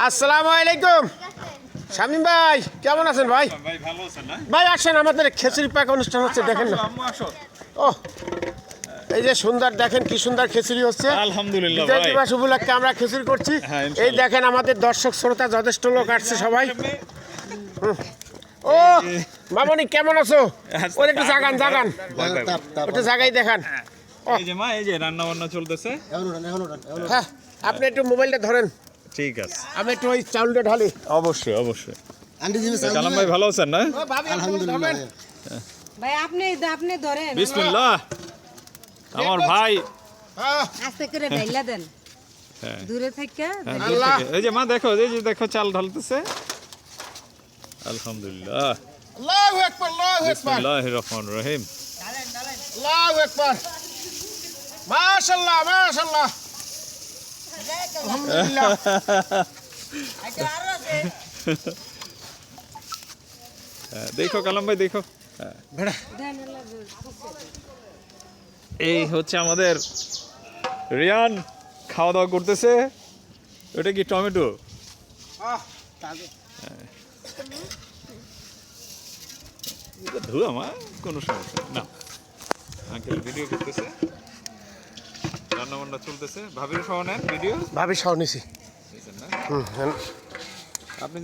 আসসালামু আলাইকুম শামীম ভাই, কেমন আছেন ভাই? ভাই আসেন, আমাদের খিচুড়ি পাক অনুষ্ঠান হচ্ছে, দেখেন না। ও এই যে সুন্দর, দেখেন কি সুন্দর খিচুড়ি হচ্ছে। আলহামদুলিল্লাহ বিজয় ভাই। দিবস উপলক্ষে আমরা খিচুড়ি করছি। হ্যাঁ, এই ইনশাআল্লাহ। দেখেন আমাদের দর্শক শ্রোতা যথেষ্ট লোক আসছে সবাই। ও মামনি কেমন আছো? ওর একটু জাগান জাগান, একটু জাগাই দেখান। এই যে মা, এই যে রান্না বান্না চলতেছে। হ্যাঁ, আপনি একটু মোবাইলটা ধরেন, ঠিক আছে, আমি একটু ওই চাউলটা ঢালি। অবশ্যই অবশ্যই। কালাম ভাই ভালো আছেন না? আলহামদুলিল্লাহ ভাই আপনি ধরেন, বিসমিল্লাহ। আমার ভাই আস্তে করে ঢাইলা দেন, হ্যাঁ, দূরে থেকে। হ্যাঁ, দূর আল্লাহ। থেকে। এই যে মা দেখো, এই যে দেখো চাল ঢালতেছে। আলহামদুলিল্লাহ। আল্লাহু আকবার, আল্লাহু আকবার, বিসমিল্লাহির রহমানির রহিম। আল্লাহু আকবার। মাশাআল্লাহ মাশাআল্লাহ, আলহামদুলিল্লাহ। হ্যাঁ, দেখো কালাম ভাই দেখো। হ্যাঁ, এই হচ্ছে আমাদের রিয়ান খাওয়া দাওয়া করতেছে। ওটা কি টমেটো? ধুয়া মা, কোনো সমস্যা না। আঙ্কেল ভিডিও করতেছে, রান্না বান্না চলতেছে। ভাবির সহ নেন ভিডিও। ভাবি সহ নিছি। বুঝছেন না? হুম, আপনি